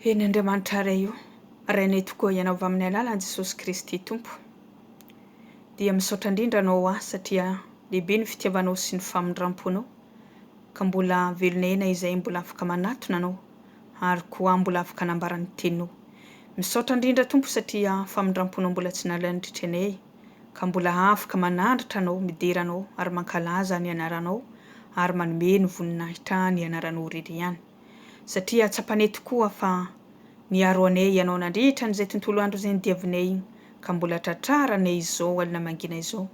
Eny Andriamanitra ray io, rainay tokoa ianao avy amin'ny alalan'i Jesosy Kristy Tompo. Dia misaotra indrindra anao satria lehibe ny fitiavanao sy ny famindramponao. Ka mbola velonay izay mbola afaka manatona anao ary koa mbola afaka anambara ny teninao. Misaotra indrindra Tompo satria famindramponao mbola tsy nalaindritra anay. Ka mbola afaka manandratra anao, mideranao ary mankalaza ny anaranao ary manome ny voninahitra ny anaranao irery ihany. Satria tsapanay tokoa fa niaro anay ianao nandritra n'izay tontolo andro izay nidiavinay igny. Ka mbola tratraranay izao alina mangina izao.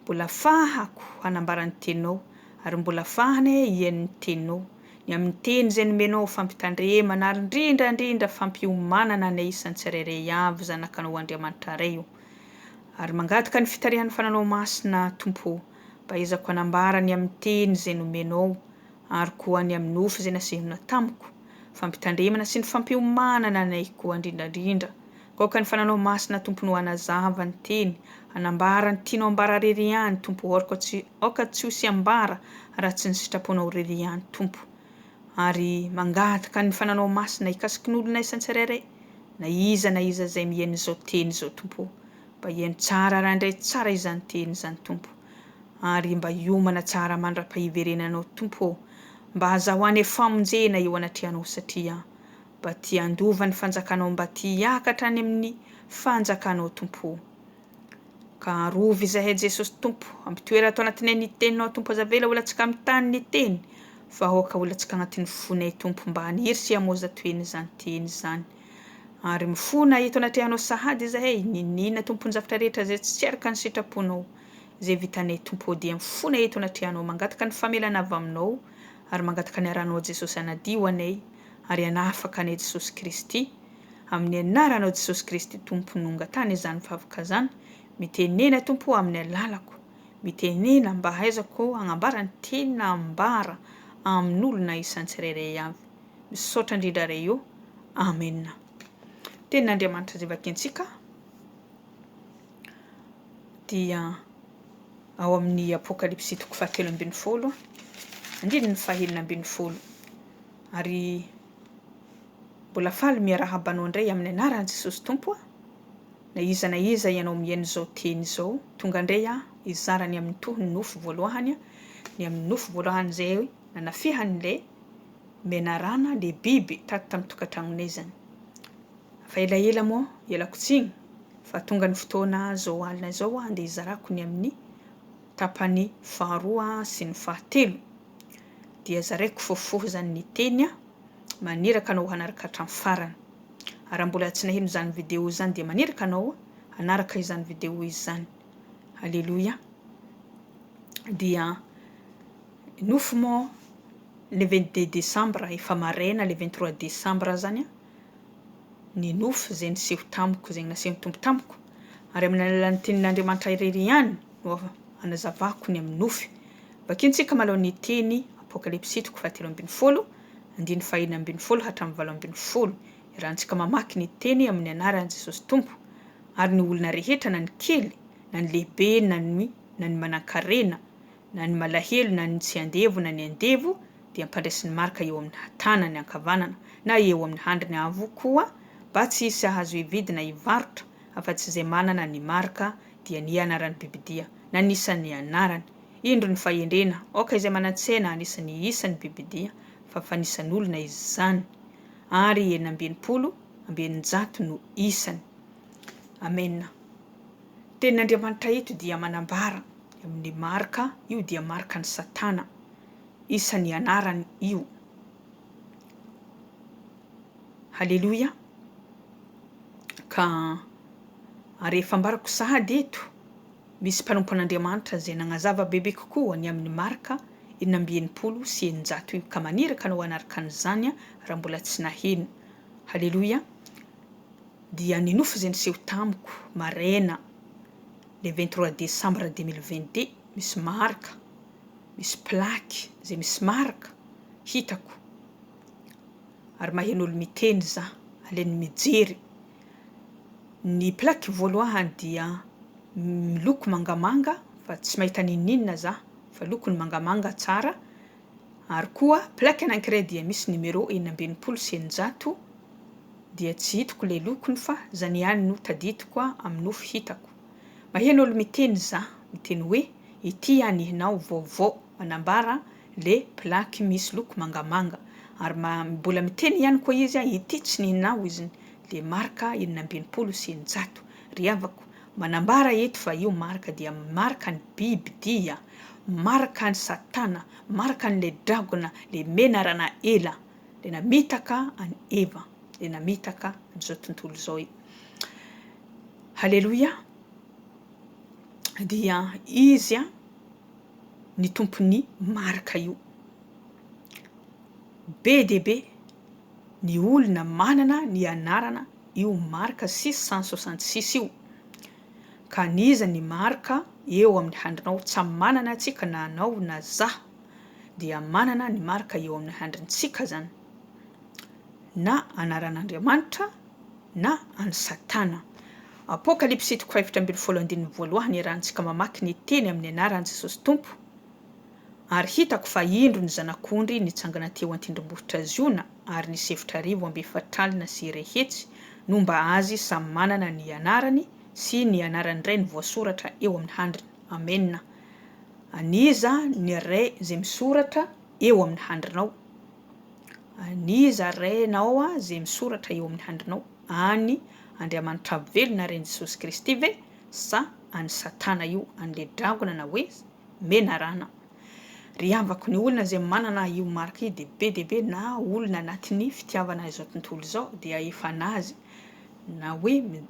Mbola fahako hanambara ny teninao ary mbola fahanay hiaino ny teninao. Ny amin'ny teny izay nomenao fampitandremana ary indrindra fampiomanana anay isan'ny tsirairay avy zanakanao Andriamanitra ray io. Ary mangataka ny fitarihan'ny fananao masina Tompo mba ezako hanambara ny amin'ny teny izay nomenao ary koa ny amin'ny nofy izay nasehona tamiko. Fampitandremana sy ny fampiomanana anay koa indrindra. Koka ny fananao masina Tompo no hanazava ny teny, hanambara ny tianao ambara rery ihany Tompo, aoka tsy ho sy ambara raha tsy ny sitraponao rery ihany Tompo. Ary mangataka ny fananao masina ikasiky ny olona isan'ny tsirairay, na iza izay mihaino izao teny izao Tompo. Mba hiaino tsara rahandray tsara izany teny izany Tompo. Ary mba hiomana tsara mandra-pahiverenanao Tompo. Mba azahoany famonjena eo anatrehanao satria mba tia andova ny fanjakanao, mba tia hiakatra any amin'ny fanjakanao Tompo. Ka rovy izahay Jesosy Tompo, ampitoera ato anatinay ny teninao Tompo, azavela olantsika amin'ny tany ny teny, fa aoka olantsika anatin'ny fonay Tompo mba hanirsy hamoza toeny izany teny izany. Ary mifona eto anatrehanao sahady izahay, ninina Tompo ny zavatra rehetra izay tsy araka ny sitraponao izay vitanay Tompo, dia mifona eto anatrehanao, mangataka ny famelana avy aminao ary mangataka ny aranao Jesosy anadio anay ary anafaka anay Jesosy Kristy. Amin'ny anaranao Jesosy Kristy Tompo nongatany izany favaka izany, mitenena Tompo amin'ny alalako, mitenena mba haizako hanambara ny teny ambara amin'olona isan'ny tsirairay avy. Misaotra indrindra ray io. Amen. Tenin'Andriamanitra izay vakiantsika dia ao amin'ny Apokalipsy 7:12, andininy 7:12. Ary mbola faly miarahabanao indray amin'ny anaran'i Jesosy Tompo. Na iza ianao mihaino izao teny izao, tonga indray izarany amin'ny tohiny nofy voalohany, ny amin'ny nofy voalohany izay nanafihan'ilay menarana le biby tato tamin'ny tokantranonay zany. Fa ela moa, ialako tsiny, fa tonga ny fotoana zao alina izao andeha izarako ny amin'ny tapany faharoa sy ny fahatelo. Dia zaraiko fofoho zany ny teny maniraka anao hanaraka hatramin'ny farany. Ary mbola tsy naheno izany video izany dia maniraka anao hanaraka izany video izany. Halleluja. Dia nofy moa le 22 décembre, efa maraina le 23 décembre zany ny nofy izay niseho tamiko, izay naseho Tompo tamiko. Ary amin'ny alalan'ny tenin'Andriamanitra irery ihany no hanazavako ny amin'ny nofy. Vakiantsika malao ny teny Apokalipsy 7:12, andiny 2:12 hatramin'ny 7:12. Irahantsika mamaky ny teny amin'ny anaran'i Jesosy Tompo. Ary ny olona rehetra, na ny kely, na ny lehibe, na ny manan-karena, na ny malahelo, na ny tsy andevo, na ny andevo, dia ampandraisiny marika eo amin'ny tanany ankavanana na eo amin'ny handriny avokoa, mba tsy hisy ahazo hividina hivarotra afa-tsy izay manana ny marika dia ny anaran'ny bibidia na nisan'ny anarany. Indro ny fahendrena, aoka izay manan-tsaina anisan'ny isan'ny bibidia, fa fanisan'olona izany. Ary 960 no isany. Amen. Tenin'Andriamanitra ito dia manambara amin'ny marika, io dia marika ny Satana, isan'ny anarany io. Halleluja. Ka rehefa ambarako sahady eto, misy Mpanompon'Andriamanitra izay nagnazava bebe kokoa ny amin'ny marika 960 sy 900 io. Ka maniraka anao hanaraka an'izany raha mbola tsy naheno. Halleluja. Dia ny nofy izay niseho tamiko maraina le 23 décembre 2022, misy marika, misy plaky izay misy marika hitako. Ary maheno olo miteny za, alainy mijery. Ny plaky voalohany dia miloko mangamanga, fa tsy mahita ninina za, fa lokony mangamanga tsara. Ary koa plaky anankiray dia misy numéro 960 sy 900 dia tsy hitako le lokony fa zany ihany no tadidiko amin'ny nofy hitako. Maheno olo miteny za, miteny hoe ity ihany ihinao vaovao manambara le plaky misy loko mangamanga. Ary mbola miteny ihany koa izy ity tsy nihinao izy le marika 220 sy 100. Ry havako, manambara eto fa io marika dia marika ny biby dia, marika ny satana, marika ny le dragona, le menarana ela, le namitaka any Eva, le namitaka an'izao tontolo zao io. Halleluja. Dia izy ny tompony marika io. Be dia be ny olona manana ny anarana io marika 666 io. Ka niza ny marika eo amin'ny handrinao, tsy manana antsika na anao na zaho dia manana ny marika eo amin'ny handrintsika zany, na anaran'Andriamanitra na any satana. Apokalipsy 4:1 rahantsika mamaky ny teny amin'ny anaran'i Jesosy Tompo. Ary hitako fa indro ny zanak'ondry nitsangana teo an-tendrombohitra Ziona ary nisy efatra arivo amby efatra alina sy rehetsy nomba azy samy manana ny anarany sy ny anarany iray ny voasoratra eo amin'ny handriny. Amen. Aniza ny ray izay misoratra eo amin'ny handrinao. Aniza rainao izay misoratra eo amin'ny handrinao. Any Andriamanitra velona reny Jesosy Kristy ve sa any satana io, an'le dragona na hoe menarana. Ry havako, ny olona izay manana io marika io dia be na olona anatin'ny fitiavana izao tontolo izao dia efanazy na hoe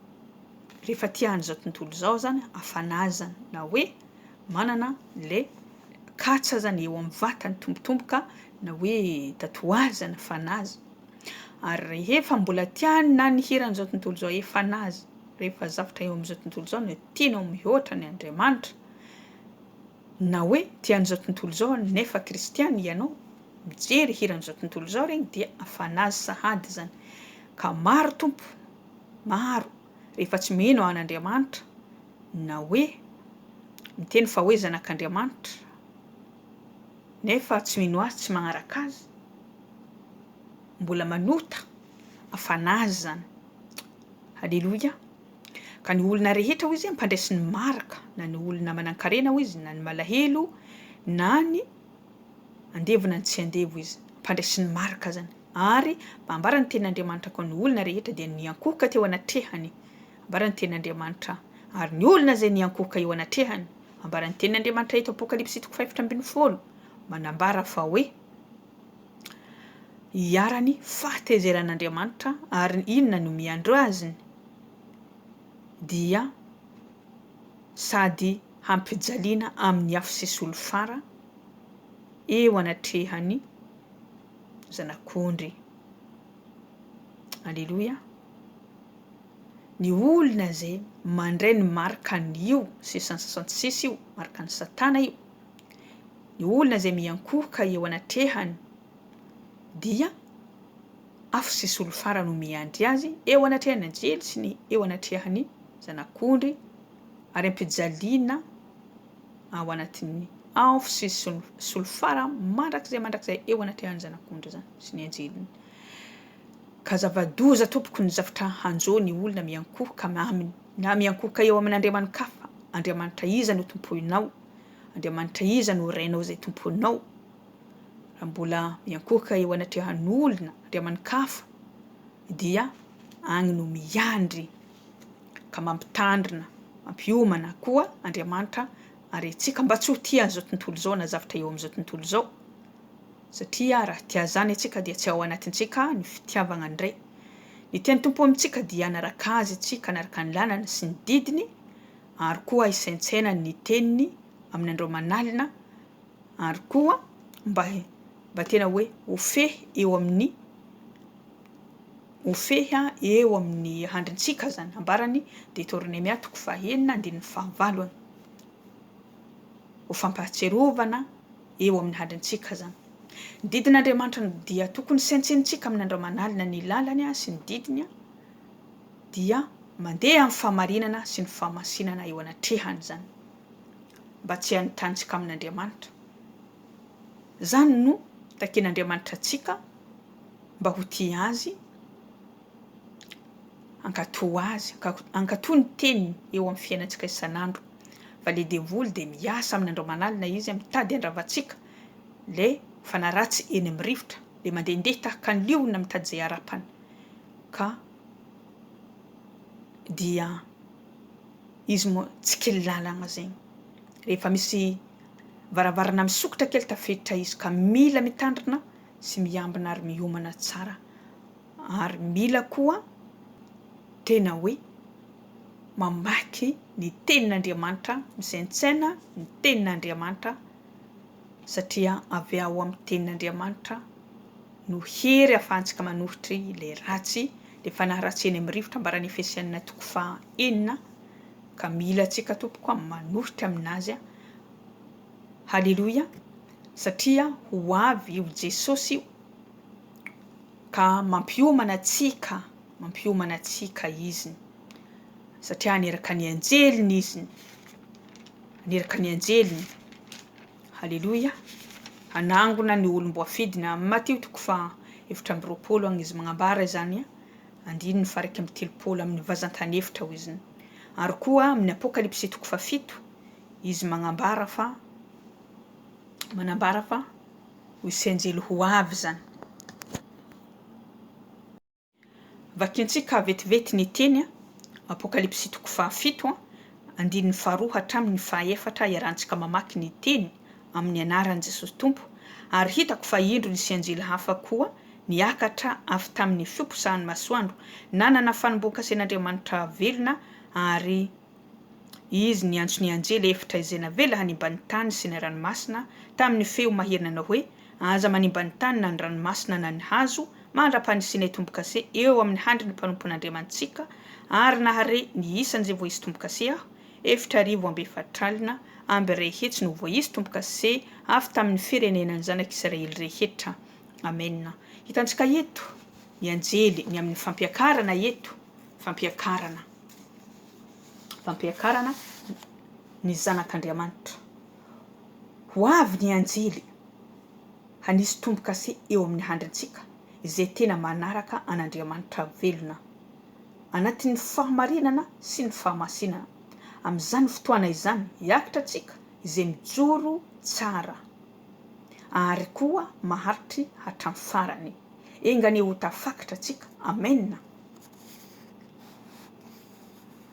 rehefa tiahany izao tontolo izao zany afanazany na hoe manana le katsa zany eo amin'ny vatany tombotomboka na hoe tatoazana afanazy. Ary rehefa mbola tiany na ny Hira an'izao tontolo izao efanazy, rehefa zavatra eo amin'izao tontolo izao no tianao mihoatra ny Andriamanitra na hoe tian'izao tontolo izao nefa kristiany ianao mijery Hira an'izao tontolo izao regny dia afanazy sahady zany. Ka maro tompo, maro rehefa tsy mino an'Andriamanitra na hoe miteny fa hoe zanak'Andriamanitra nefa tsy mino azy, tsy magnaraka azy, mbola manota afanazy zany. Halleluja. Ka ny olona rehetra hoy izy mpandresy ny marika, na ny olona manan-karena hoy izy, na ny malahelo, na ny andevo na ny tsy andevo izy, mpandresy ny marika zany. Ary ambara ny tenin'Andriamanitra koa ny olona rehetra dia niankoka teo anatrehany. Ambara ny tenin'Andriamanitra. Ary ny olona izay niankoka eo anatrehany, ambara ny tenin'Andriamanitra eto Apokalipsy 4:20 manambara fa hoe iarany fahatezeran'Andriamanitra ary inona no miandro azy dia sady hampijaliana amin'ny afo sy solofara eo anatrehany zanak'ondry. Alleluja. Ny olona zay mandray ny marika io 666 io, marika ny satana io, ny olona zay miankoka eo anatrehany dia afo sy solofara no miandry azy eo anatrehany anjely sy ny eo anatrehany zanak'ondry ary ampijaliana ao anatin'ny afo sy solofara mandrakizay eo anatrehany zanak'ondry zany sy ny anjeliny. Ka zava-doza tompoko ny zavatra hanjo ny olona miankoka aminy na miankoka eo amin'Andriamanitra. Andriamanitra iza no tomponao, Andriamanitra iza no rainao zay tomponao. Raha mbola miankoka eo anatrehany Andriamanitra dia agny no miandry ka mampitandrina, mampiomana koa Andriamanitra ary tsika mba tsy ho tia an'izao tontolo izao na zavatra eo amin'izao tontolo izao. Satria raha tia zany atsika dia tsy ao anatintsika ny fitiavana indray. Ny tian'ny tompo amintsika dia anaraka azy tsika, anaraka ny lalana sy ny didiny, ary koa isaintsaina ny teniny amin'ny andro manalina, ary koa mba tena hoe ofehy eo amin'ny handrintsika zany. Ambarany Deuteronomia 4:9-9 ho fampahatserovana eo amin'ny handrintsika zany. Ny didin'Andriamanitra dia tokony saintsaintsika amin'ny andro manalina ny lalany sy ny didiny dia mandeha amin'ny fahamarinana sy ny fahamasinana eo anatrehany zany, mba tsy hanotantsika amin'Andriamanitra. Zany no taken'Andriamanitra atsika mba ho tia azy ankatoa azy, ankatoa ny teniny eo amin'ny fiainantsika isan'andro. Fa le devoly de miasa amin'ny andro manalina izy mitady andravatsika le fanaratsy eny amin'ny rivotra, le mandehandeha tahaka ny liona mitady zay arapany. Ka dia izy moa tsy kely lalagna zegny. Rehefa misy varavarana misokotra kely tafiditra izy ka mila mitandrina sy miambina ary miomana tsara. Ary mila koa tena hoe mamaky ny tenin'Andriamanitra, misaintsaina ny tenin'Andriamanitra satria avy ao amin'ny tenin'Andriamanitra no hery ahafahantsika manohitry le ratsy, le fanahy ratsy eny amin'ny rivotra mbarany Efesianina 4:9 ka mila antsika tompoko manohitra aminazy. Haleloia, satria ho avy io Jesosy ka mampiomana antsika iziny. Satria aneraka ny anjeliny iziny, aneraka ny anjeliny. Haleloia, anangona ny olom-boafidina. Mateo 4:20 agny izy magnambara izany, 9:30 amin'ny vazantany efitra ho iziny. Ary koa amin'ny Apokalipsy 7 izy manambara fa ho isy anjely ho avy zany. Vakiantsika vetivety ny teny Apokalipsy 7 2 hatramin'ny 4 iarahantsika mamaky ny teny amin'ny anaran'i Jesosy Tompo. Ary hitako fa indro nisy anjely hafa koa niakatra avy tamin'ny fioposahan'ny masoandro, nanana fanomboan-kasen'Andriamanitra velona, ary izy niantso ny anjely efitra izay navela hanimba ny tany sy ny ranomasina tamin'ny feo maherinana hoe: aza manimba ny tany na ny ranomasina na ny hazo, mandra-panisinay tombokase eo amin'ny handry ny mpanompon'Andriamantsika, ary nahare ny isan'izay voaisy tombokase aho, 7,200 amby rehetra no voaisy tombokase avy tamin'ny firenenan'ny zanak'Israely rehetra. Amen. Hitantsika eto ny anjely ny amin'ny fampiakarana eto, fampiakarana ny zanak'Andriamanitra. Ho avy ny anjely hanisy tombokase eo amin'ny handrintsika izay tena manaraka an'Andriamanitra velona anatin'ny fahamarinana sy ny fahamasinana. Amin'izany fotoana izany hiakatra antsika izay mijoro tsara ary koa maharitry hatramin'ny farany. Engany ho tafakatra antsika. Amen.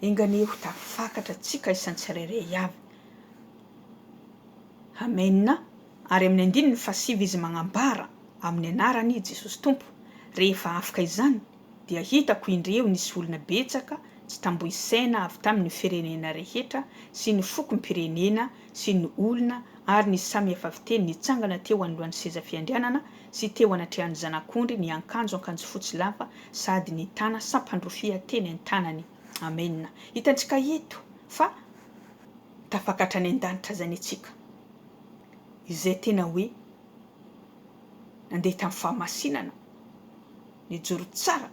Engany ho tafakatra antsika isan-tsirairay avy. Amen. Ary amin'ny 9:7 izy magnambara amin'ny anarany Jesosy Tompo. Rehefa afaka izany dia hitako indreo nisy olona betsaka tsy tamboisaina avy tamin'ny firenena rehetra sy ny fokom-pirenena sy ny olona ary ny samy hafa fiteny nitsangana teo anoloan'ny seza fiandrianana sy teo anatrehan'ny zanak'ondry, ny akanjo fotsy lava sady ny tana sampandrofia teny an-tanany. Amen. Hitantsika eto fa tafakatra any an-danitra zany antsika, izay tena hoe nandeha tamin'ny fahamasinana, nijoro tsara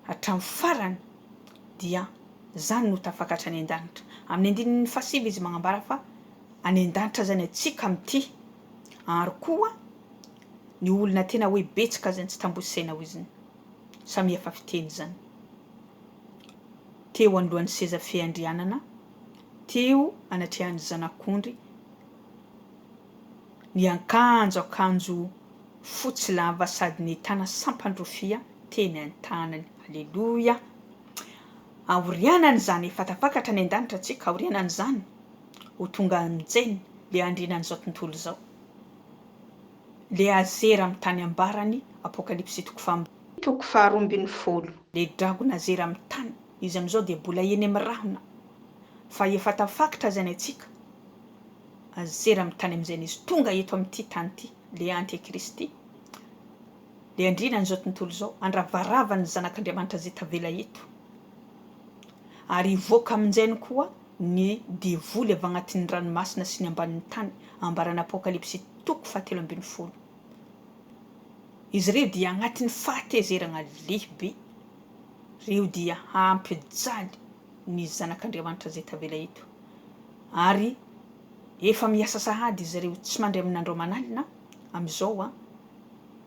hatramin'ny farany, dia zany no tafakatra any an-danitra. Amin'ny 9:7 izy magnambara fa any an-danitra zany antsika amin'ity. Ary koa ny olona tena hoe betsaka zany tsy tamboisaina ho iziny, samy hafa fiteny zany, teo anoloan'ny seza fiandrianana, teo anatrehan'ny zanak'ondry, ny akanjo fotsy lava sady ny tana sampandrofia teny an-tanany. Haleloia. Aorianany zany efa tafakatra any an-danitra antsika, aorianany zany ho tonga amin'izay le andrinan'izao tontolo zao, le azera amin'ny tany ambarany Apokalipsy 7:12, le dragona azera amin'ny tany. Izy amin'izao dia mbola eny amin'ny rahona, fa efa tafakatra zany antsika, azera amin'ny tany amin'izay izy tonga eto amin'ity tany ity, le antikristy, le andrinan'izao tontolo zao, andravaravany zanak'Andriamanitra zay tavela eto. Ary ivoaka amin'izay koa ny devoly avy agnatin'ny ranomasina sy ny ambanin'ny tany, ambarana Apokalipsy 7:12. Izy ireo dia agnatin'ny fahatezerana lehibe, reo dia hampijaly ny zanak'Andriamanitra zay tavela eto. Ary efa miasa sahady izy ireo tsy mandray amin'andro manalina amin'izao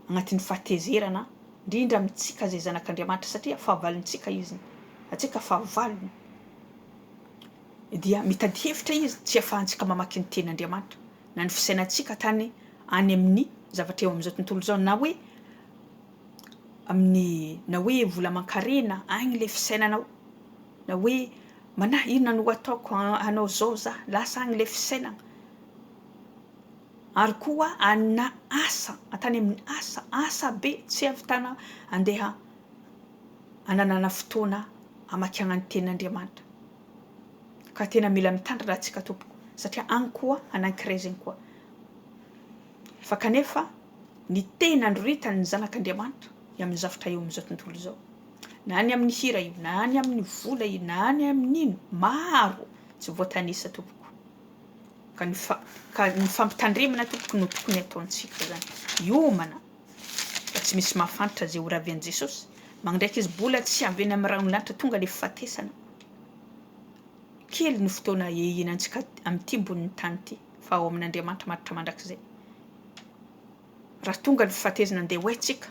agnatin'ny fahatezerana indrindra amintsika zay zanak'Andriamanitra satria fahavalontsika izy. Atsika fahavalony. Dia mitady hevitra izy tsy ahafahantsika mamaky ny tenin'Andriamanitra. Na ny fisainantsika tany any amin'ny zavatra eo amin'izao tontolo izao na hoe amin'ny na hoe vola aman-karena agny le fisainanao. Na hoe mana inona no ataoko anao zao za lasa agny le fisainana. Ary koa ana asa atany amin'ny asa be tsy ahavitana andeha ananana fotoana amakiana ny tenin'Andriamanitra. Ka tena mila mitandrina atsika tompoko satria agny koa anankiray zegny koa. Fa kanefa ny tena androritany ny zanak'Andriamanitra amin'ny zavatra eo amin'izao tontolo izao. Na ny amin'ny hira io, na ny amin'ny vola io, na ny amin'ino maro tsy voatanisa tompoko. Ka ny fampitandremana tompoko no tokony ataontsika zany. Iomana fa tsy misy mahafantatra zay ho ravian'i Jesosy. Mandraiky izy bola tsy avy eny amin'ny ranon'lanitra tonga le fifatesana. Kely ny fotoana ihinantsika amin'ity ambonin'ny tany ity fa ao amin'Andriamanitra maritra mandrakizay. Raha tonga ny fifatesana andeha hoentsika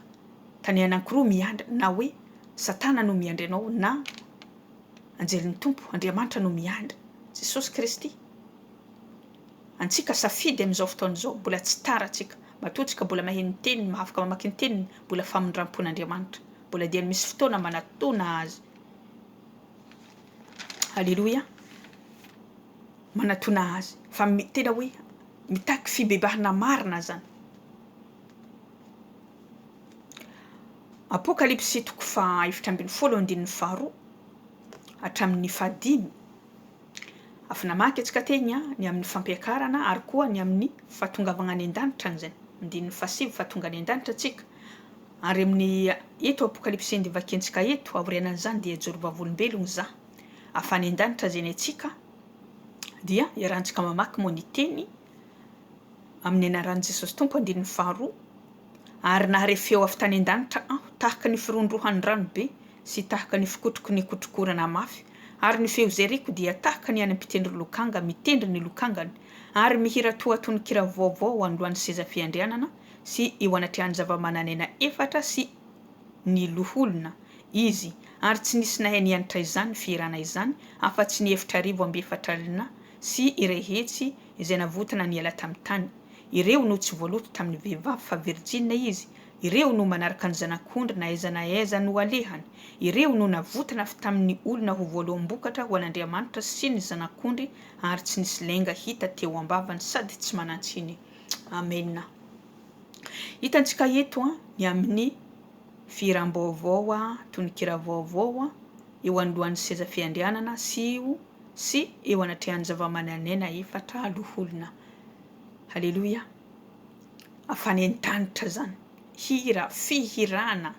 tany anankiroa miandry na hoe Satana no miandry anao na anjelin'ny tompo Andriamanitra no miandry Jesosy Kristy. Antsika safidy amin'izao fotoana izao mbola tsy tara atsika. Matoa mbola mahay ny teniny, mahafaka mamaky ny teniny, mbola famindram-pon'Andriamanitra. Mbola dia misy fotoana manatona azy. Halleluja. Manatona azy. Fa tena hoe mitaky fibebahana marina zany. Apokalipsy 7:12 hatramin'ny 15. Afa namaky atsika teny ny amin'ny fampiakarana ary koa ny amin'ny fahatongavana any an-danitra zany. Andininy 7 fahatonga any an-danitra atsika. Ary amin'ny eto apokalipsy dia vakiantsika eto avorianan'izany dia joro vavolombelona za. Afa any an-danitra zany atsika dia iarahantsika mamaky moa ny teny amin'ny anaran'i Jesosy Tompo andininy 2. Ary naharefeo avy tany an-danitra aho tahaka ny firondrohan'ny ranobe sy tahaka ny fikotroko ny kotrokorana mafy. Ary ny feo zeriko dia tahaka ny any mpitendry lokanga mitendry ny lokangany. Ary mihira toa-tony kira vaovao androany seza fiandrianana sy eo anatrehany zava-mananena 4 sy ny loholona izy. Ary tsy nisy nahay nianatra izany Fiderana izany afa-tsy ny 4,400 sy irehetsy izay navotana niala tamin'ny tany. Ireo no tsy voaloto tamin'ny vehivavy fa virjina izy. Ireo no manaraka ny zanak'ondry na aiza no alehany. Ireo no navotana tamin'ny olona ho voaloam-bokatra ho an'Andriamanitra sy ny zanak'ondry ary tsy nisy lenga hita teo ambavany sady tsy manantsiny. Amen. Hitantsika eto ny amin'ny firam-baovao tonikira vaovao eo anoloan'ny seza fiandrianana sy eo anatrehany zava-mananena 4 loholona. Halleluja. Afany an-danitra zany. Hira, Fijoroana.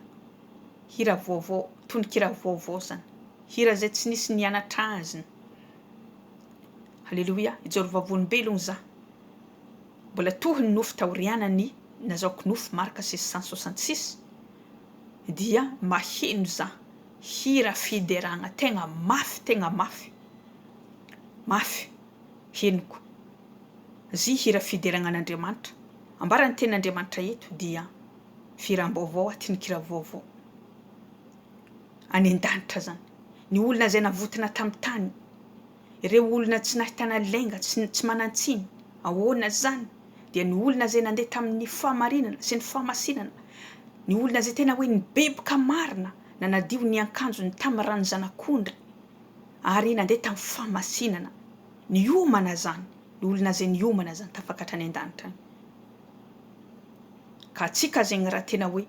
Hira vaovao, tonikira vaovao zany. Hira zay tsy nisy nianatra azy. Halleluja. Ijoro vavolombelona za. Mbola tohy ny nofy taorianany nazaoko nofy Marika 666. Dia maheno za. Hira Fiderana tegna mafy. Mafy. Henoko. Zy hira Fiderana an'Andriamanitra. Ambarany tenin'Andriamanitra eto dia firam-baovao tonikira vaovao. Any an-danitra zany. Ny olona zay navotana tamin'ny tany. Ireo olona tsy nahitana lenga, tsy manantsiny. Ahoana zany? Dia ny olona zay nandeha tamin'ny fahamarinana sy ny fahamasinana. Ny olona zay tena hoe nibeboka marina na nadio ny akanjony tamin'ny rano zanak'ondry. Ary nandeha tamin'ny fahamasinana. Ny omana zany. Ny olona zay ny omana zany tafakatra any an-danitra. Ka atsika zegny raha tena hoe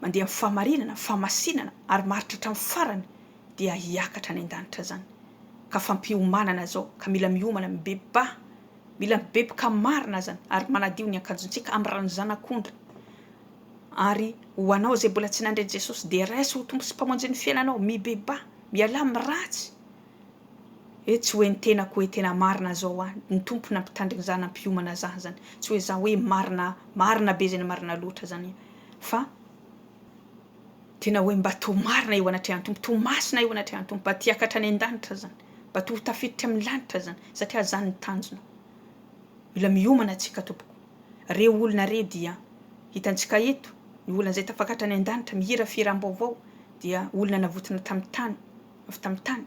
mandeha fahamarinana, fahamasinana ary maritra hatramin'ny farany dia hiakatra any an-danitra zany. Ka fampiomanana zao, ka mila miomana mibeba, mila mibeboka marina zany ary manadio ny akanjontsika amin'ny rano zanak'ondry. Ary ho anao zay mbola tsy nandray Jesosy dia raisy ho tompo sy mpamonjy ny fiainanao, mibeba, mialamy ratsy. Tsy hoe ny tenako hoe tena marina zao ny tompo nampitandriny za nampiomana za zany. Tsy hoe za hoe marina be zay ny marina loatra zany. Fa tena hoe mba to marina eo anatrehan'ny tompo, to masina eo anatrehan'ny tompo, mba tiakatra any an-danitra zany, mba to tafiditra amin'ny lanitra zany satria zany ny tanjona. Mila miomana atsika tompoko. Reo olona re dia hitantsika eto Ny olona zay tafakatra any an-danitra mihira firam-baovao dia olona navotona tamin'ny tany, avy tamin'ny tany.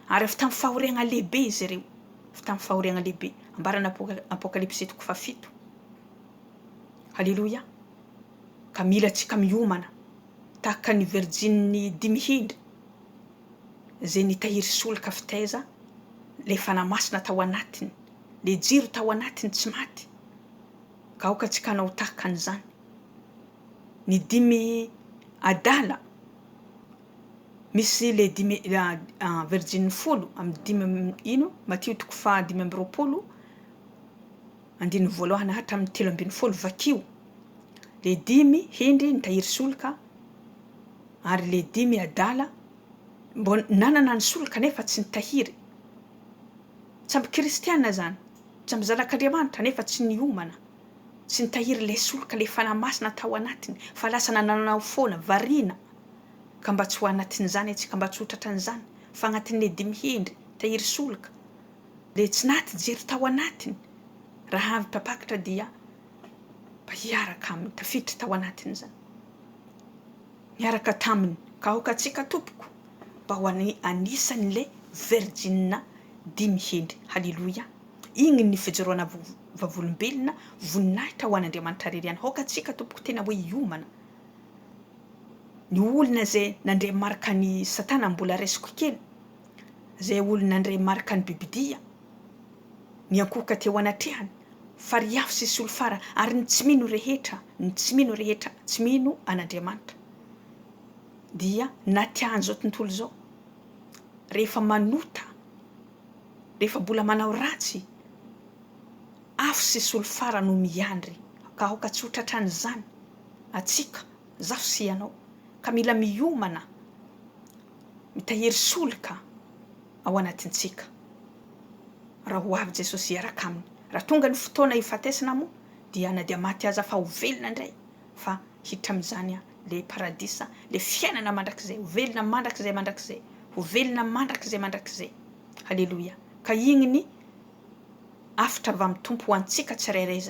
Ary avy tamin'ny fahoriana lehibe izy ireo. Avy tamin'ny fahoriana lehibe. Ambarana Apokalipsy 7. Halleluja. Ka mila antsika miomana tahaka ny Virginy 5 hindry zay nitahiry solika fitaiza le fanamasina tao anatiny, le jiro tao anatiny tsy maty. Ka aoka antsika hanao tahaka an'izany. Ny 5 adala misy le 5 Virginy 10 amin'ny 5 ino Matio 5:20 andiny voalohany hatramin'ny 3:10 vakio. Le 5 hindry nitahiry solika ary le 5 adala mbona nanana ny solika nefa tsy nitahiry. Tsamby kristiana zany, tsamby zanak'Andriamanitra nefa tsy niomana, tsy nitahiry le solika le fanamasina tao anatiny, fa lasa nananao foana variana. Ka mba tsy ho anatin'izany antsika, mba tsy ho tratran'izany, fa anatin'le 5 hindry tahiry solika le tsy naty jiro tao anatiny. Rahavavy mpapakatra dia mba hiaraka aminy, tafiditra tao anatin'izany, miaraka taminy. Ka aoka antsika tompoko mba ho anisan'le Virgine 5 hindry. Halleluja. Igny ny fijoroana vavolombelona voninahitra ho an'Andriamanitra ririana. Aoka antsika tompoko tena hoe hiomana. Ny olona zay nandray marika ny Satana mbola resiko kely, zay olona nandray marika ny bibidia, niankoka teo anatrehany, fa riafo sy solofara ary ny tsy mino rehetra, tsy mino an'Andriamanitra. Dia natiahan zao tontolo zao, rehefa manota, rehefa mbola manao ratsy, afo sy solofara no miandry. Ka aoka tsy ho tratran'izany atsika, zafo sy ianao. Ka mila miomana, mitahiry solika ao anatintsika. Raha ho avy Jesosy iaraka aminy. Raha tonga ny fotoana ifatesana moa dia na dia maty aza fa ho velona indray, fa hiditra amin'izany le paradisa, le fiainana mandrakizay, ho velona mandrakizay, ho velona mandrakizay. Halleluja. Ka igny ny afitra avy amin'ny tompo ho antsika tsirairay.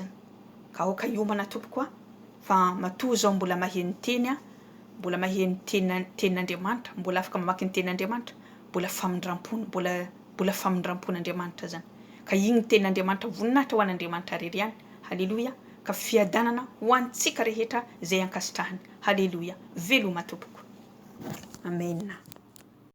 Ka aoka hiomana tompo koa, fa matoa zao mbola maheno teny, mbola maheno tenin'Andriamanitra, mbola afaka mamaky ny tenin'Andriamanitra, mbola famindrampon'Andriamanitra zany. Ka igny tenin'Andriamanitra voninahitra ho an'Andriamanitra ririany. Halleluja. Ka fiadanana ho antsika rehetra zay ankasitrahany. Halleluja. Veloma tompoko. Amen.